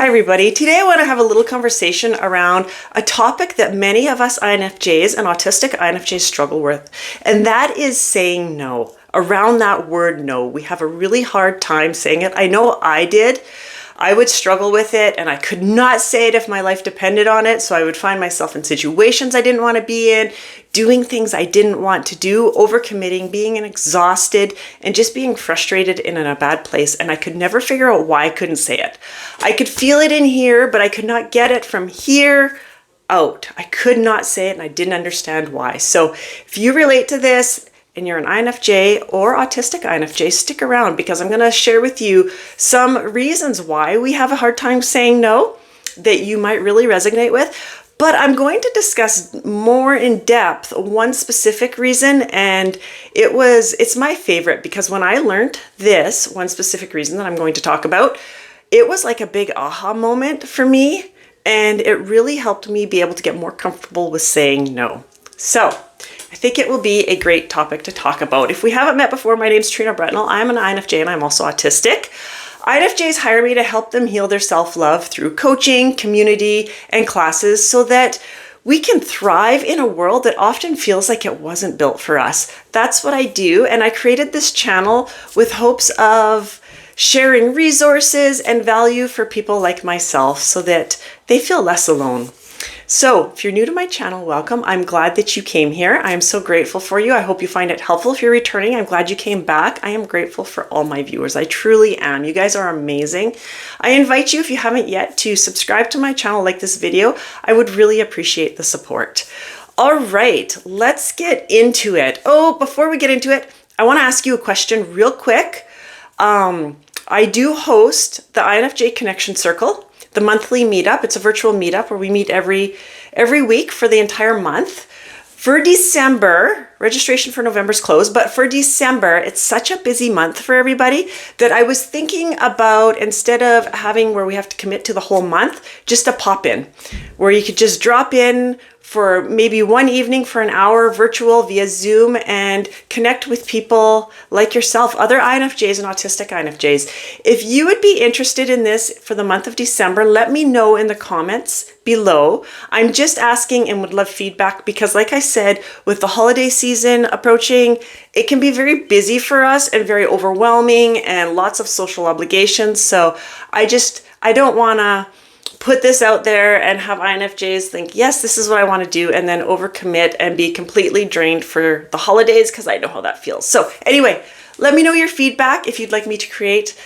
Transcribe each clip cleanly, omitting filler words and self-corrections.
Hi everybody. Today I want to have a little conversation around a topic that many of us INFJs and autistic INFJs struggle with, and that is saying no. Around that word no, we have a really hard time saying it. I know I did. I would struggle with it and I could not say it if my life depended on it. So I would find myself in situations I didn't want to be in, doing things I didn't want to do, overcommitting, being exhausted, and just being frustrated and in a bad place. And I could never figure out why I couldn't say it. I could feel it in here, but I could not get it from here out. I could not say it and I didn't understand why. So if you relate to this, and you're an INFJ or autistic INFJ, stick around because I'm going to share with you some reasons why we have a hard time saying no that you might really resonate with. But I'm going to discuss more in depth one specific reason, and it's my favorite because when I learned this one specific reason that I'm going to talk about, it was like a big aha moment for me, and it really helped me be able to get more comfortable with saying no. So I think it will be a great topic to talk about. If we haven't met before, my name's Trina Bretnell. I'm an INFJ and I'm also autistic. INFJs hire me to help them heal their self-love through coaching, community, and classes so that we can thrive in a world that often feels like it wasn't built for us. That's what I do, and I created this channel with hopes of sharing resources and value for people like myself so that they feel less alone. So if you're new to my channel, welcome. I'm glad that you came here. I am so grateful for you. I hope you find it helpful. If you're returning, I'm glad you came back. I am grateful for all my viewers. I truly am. You guys are amazing. I invite you, if you haven't yet, to subscribe to my channel, like this video. I would really appreciate the support. All right, let's get into it. Oh, before we get into it, I want to ask you a question real quick. I do host the INFJ Connection Circle, the monthly meetup. It's a virtual meetup where we meet every week for the entire month. For December, registration for November is closed, but for December, it's such a busy month for everybody that I was thinking about, instead of having where we have to commit to the whole month, just a pop-in where you could just drop in for maybe one evening for an hour virtual via Zoom and connect with people like yourself, other INFJs and autistic INFJs. If you would be interested in this for the month of December, let me know in the comments below. I'm just asking and would love feedback because, like I said, with the holiday season approaching, it can be very busy for us and very overwhelming and lots of social obligations. So I don't want to put this out there and have INFJs think, yes, this is what I want to do, and then overcommit and be completely drained for the holidays, because I know how that feels. So anyway, let me know your feedback. If you'd like me to create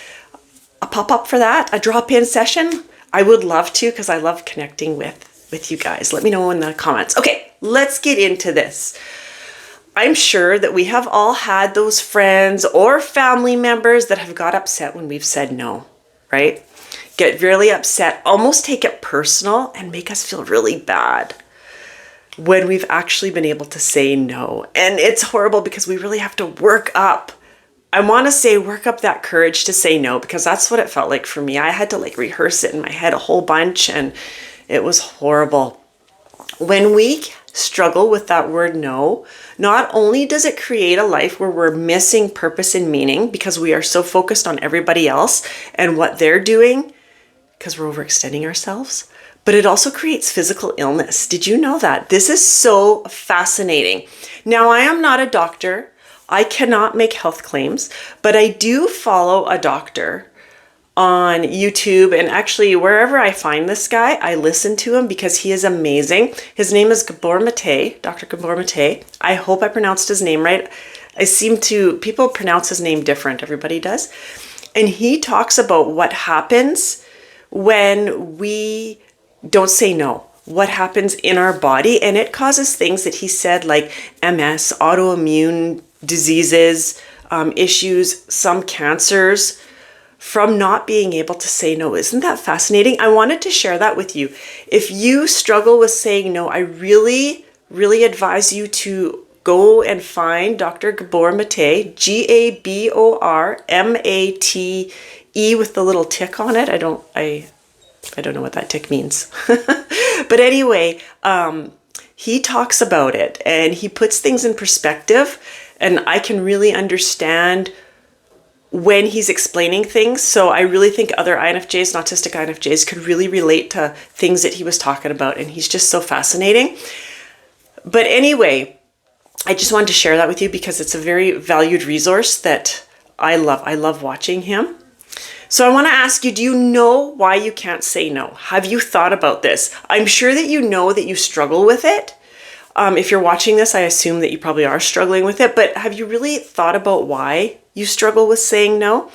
a pop-up for that, a drop-in session, I would love to, because I love connecting with you guys. Let me know in the comments. Okay, let's get into this. I'm sure that we have all had those friends or family members that have got upset when we've said no, right? Get really upset, almost take it personal, and make us feel really bad when we've actually been able to say no. And it's horrible because we really have to work up that courage to say no, because that's what it felt like for me. I had to rehearse it in my head a whole bunch, and it was horrible. When we struggle with that word no, not only does it create a life where we're missing purpose and meaning because we are so focused on everybody else and what they're doing, because we're overextending ourselves, but it also creates physical illness. Did you know that? This is so fascinating. Now, I am not a doctor. I cannot make health claims, but I do follow a doctor on YouTube, and actually wherever I find this guy, I listen to him because he is amazing. His name is Gabor Mate, Dr. Gabor Mate. I hope I pronounced his name right. People pronounce his name different, everybody does. And he talks about what happens when we don't say no, what happens in our body, and it causes things that he said like MS, autoimmune diseases, issues, some cancers, from not being able to say no. Isn't that fascinating? I wanted to share that with you. If you struggle with saying no, I really, really advise you to go and find Dr. Gabor Mate, Gabormate, with the little tick on it. I don't know what that tick means. But anyway, he talks about it and he puts things in perspective, and I can really understand when he's explaining things. So I really think other INFJs and autistic INFJs could really relate to things that he was talking about. And he's just so fascinating. But anyway, I just wanted to share that with you because it's a very valued resource that I love. I love watching him. So I want to ask you, do you know why you can't say no? Have you thought about this? I'm sure that you know that you struggle with it. If you're watching this, I assume that you probably are struggling with it, but have you really thought about why you struggle with saying no?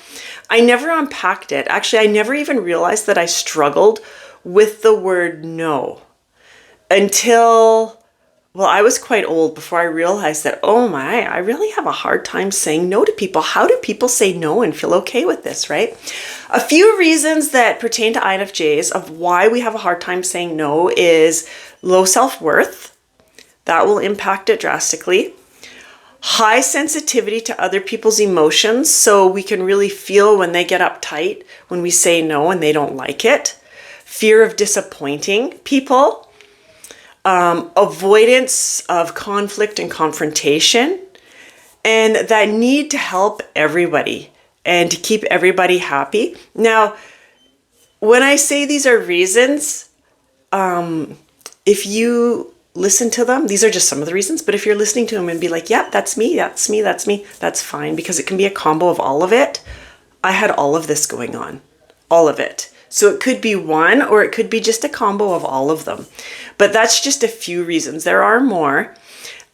I never unpacked it. Actually, I never even realized that I struggled with the word no until, well, I was quite old before I realized that, oh my, I really have a hard time saying no to people. How do people say no and feel okay with this, right? A few reasons that pertain to INFJs of why we have a hard time saying no is low self-worth. That will impact it drastically. High sensitivity to other people's emotions, so we can really feel when they get uptight, when we say no and they don't like it. Fear of disappointing people. Avoidance of conflict and confrontation. And that need to help everybody and to keep everybody happy. Now, when I say these are reasons, if you listen to them, these are just some of the reasons, but if you're listening to them and be like, yep, that's me, that's me, that's me, that's fine, because it can be a combo of all of it. I had all of this going on, all of it. So it could be one, or it could be just a combo of all of them. But that's just a few reasons. There are more.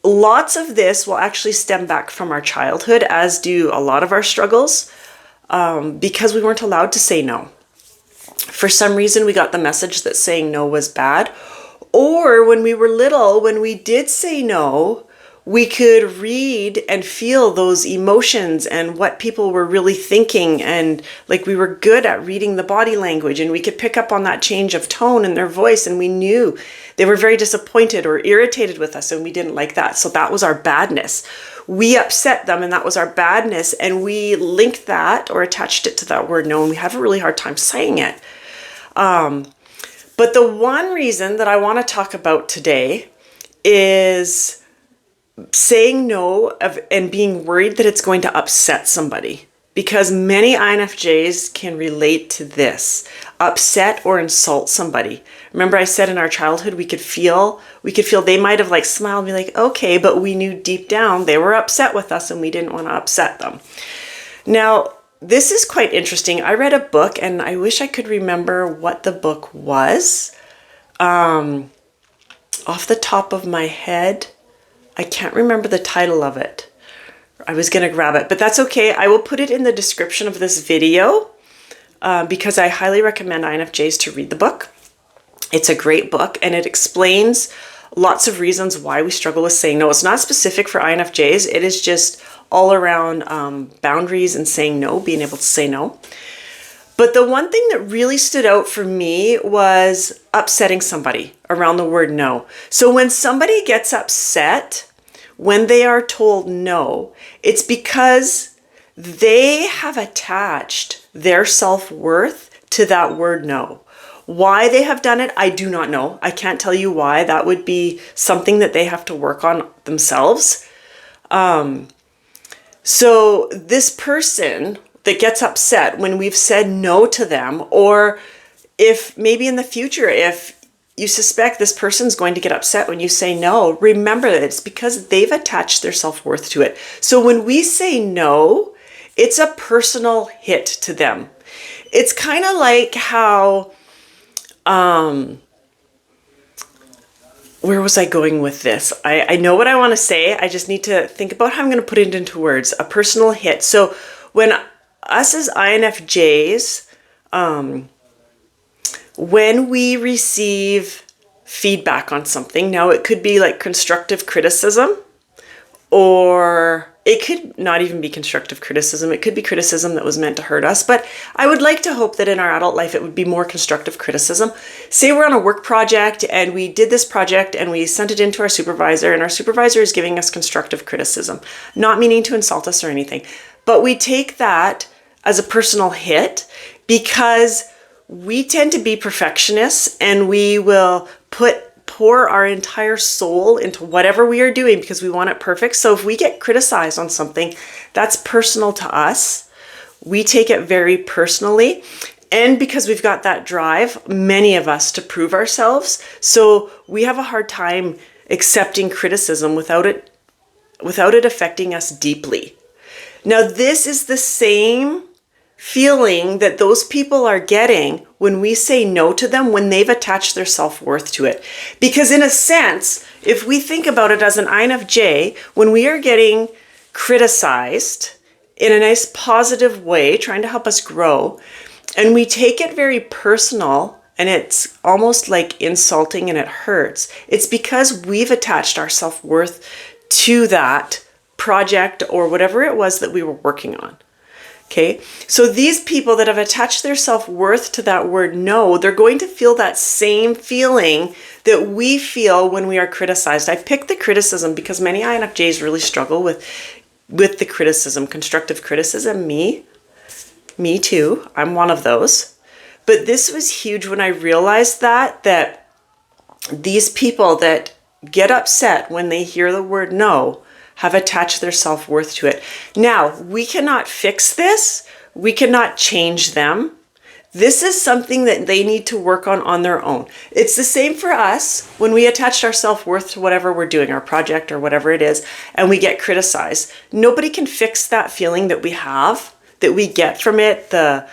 Lots of this will actually stem back from our childhood, as do a lot of our struggles, because we weren't allowed to say no. For some reason, we got the message that saying no was bad. Or when we were little, when we did say no, we could read and feel those emotions and what people were really thinking. And like we were good at reading the body language, and we could pick up on that change of tone in their voice. And we knew they were very disappointed or irritated with us, and we didn't like that. So that was our badness. We upset them, and that was our badness. And we linked that or attached it to that word no, and we have a really hard time saying it. But the one reason that I want to talk about today is saying no and being worried that it's going to upset somebody. Because many INFJs can relate to this, upset or insult somebody. Remember I said in our childhood we could feel they might have like smiled and be like, okay, but we knew deep down they were upset with us and we didn't want to upset them. Now, this is quite interesting. I read a book, and I wish I could remember what the book was. Off the top of my head, I can't remember the title of it. I was going to grab it, but that's okay. I will put it in the description of this video because I highly recommend INFJs to read the book. It's a great book, and it explains lots of reasons why we struggle with saying no. It's not specific for INFJs. It is just all around boundaries and saying no, being able to say no. But the one thing that really stood out for me was upsetting somebody around the word no. So when somebody gets upset, when they are told no, it's because they have attached their self-worth to that word no. Why they have done it, I do not know. I can't tell you why. That would be something that they have to work on themselves. So this person that gets upset when we've said no to them, or if maybe in the future, if you suspect this person's going to get upset when you say no, remember that it's because they've attached their self-worth to it. So when we say no, it's a personal hit to them. It's kind of like how, where was I going with this? I know what I want to say. I just need to think about how I'm going to put it into words. A personal hit. So when us as INFJs, when we receive feedback on something, now it could be like constructive criticism, or it could not even be constructive criticism. It could be criticism that was meant to hurt us. But I would like to hope that in our adult life, it would be more constructive criticism. Say we're on a work project and we did this project and we sent it in to our supervisor, and our supervisor is giving us constructive criticism, not meaning to insult us or anything. But we take that as a personal hit because we tend to be perfectionists, and we will pour our entire soul into whatever we are doing because we want it perfect. So if we get criticized on something that's personal to us, we take it very personally. And because we've got that drive, many of us, to prove ourselves, so we have a hard time accepting criticism without it affecting us deeply. Now, this is the same feeling that those people are getting when we say no to them, when they've attached their self-worth to it. Because in a sense, if we think about it as an INFJ, when we are getting criticized in a nice positive way, trying to help us grow, and we take it very personal, and it's almost like insulting and it hurts, it's because we've attached our self-worth to that project or whatever it was that we were working on. Okay, so these people that have attached their self-worth to that word no, they're going to feel that same feeling that we feel when we are criticized. I picked the criticism because many INFJs really struggle with the criticism, constructive criticism. Me too. I'm one of those. But this was huge when I realized that these people that get upset when they hear the word no have attached their self-worth to it. Now, we cannot fix this. We cannot change them. This is something that they need to work on their own. It's the same for us when we attach our self-worth to whatever we're doing, our project or whatever it is, and we get criticized. Nobody can fix that feeling that we have, that we get from it, the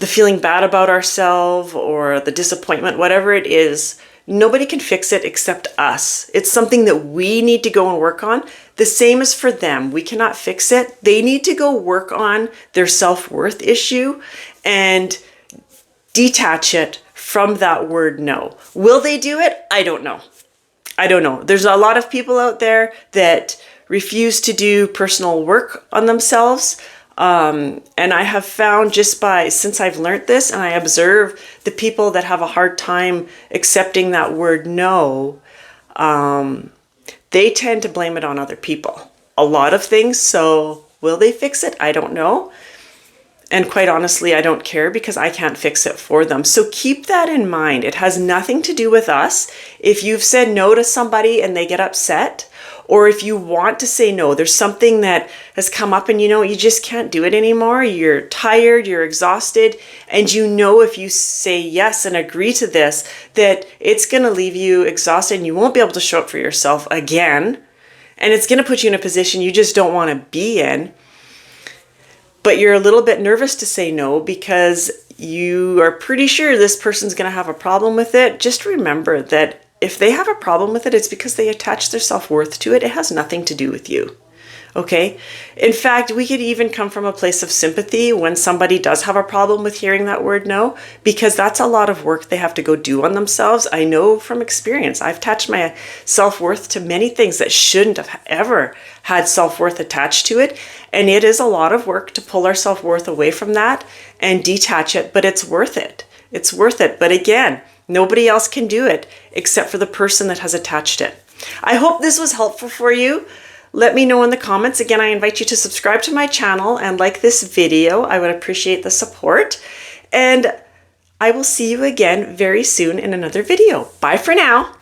feeling bad about ourselves or the disappointment, whatever it is. Nobody can fix it except us. It's something that we need to go and work on. The same is for them. We cannot fix it. They need to go work on their self-worth issue and detach it from that word no. Will they do it? I don't know. I don't know. There's a lot of people out there that refuse to do personal work on themselves. And I have found since I've learned this and I observe the people that have a hard time accepting that word no, they tend to blame it on other people. A lot of things. So will they fix it? I don't know. And quite honestly, I don't care because I can't fix it for them. So keep that in mind. It has nothing to do with us. If you've said no to somebody and they get upset, or if you want to say no, there's something that has come up and you just can't do it anymore. You're tired, you're exhausted, and if you say yes and agree to this, that it's going to leave you exhausted and you won't be able to show up for yourself again. And it's going to put you in a position you just don't want to be in. But you're a little bit nervous to say no because you are pretty sure this person's going to have a problem with it. Just remember that if they have a problem with it, it's because they attach their self-worth to it. It has nothing to do with you. Okay? In fact, we could even come from a place of sympathy when somebody does have a problem with hearing that word no, because that's a lot of work they have to go do on themselves. I know from experience. I've attached my self-worth to many things that shouldn't have ever had self-worth attached to it. And it is a lot of work to pull our self-worth away from that and detach it, but it's worth it. It's worth it. But again, nobody else can do it except for the person that has attached it. I hope this was helpful for you. Let me know in the comments. Again, I invite you to subscribe to my channel and like this video. I would appreciate the support. And I will see you again very soon in another video. Bye for now.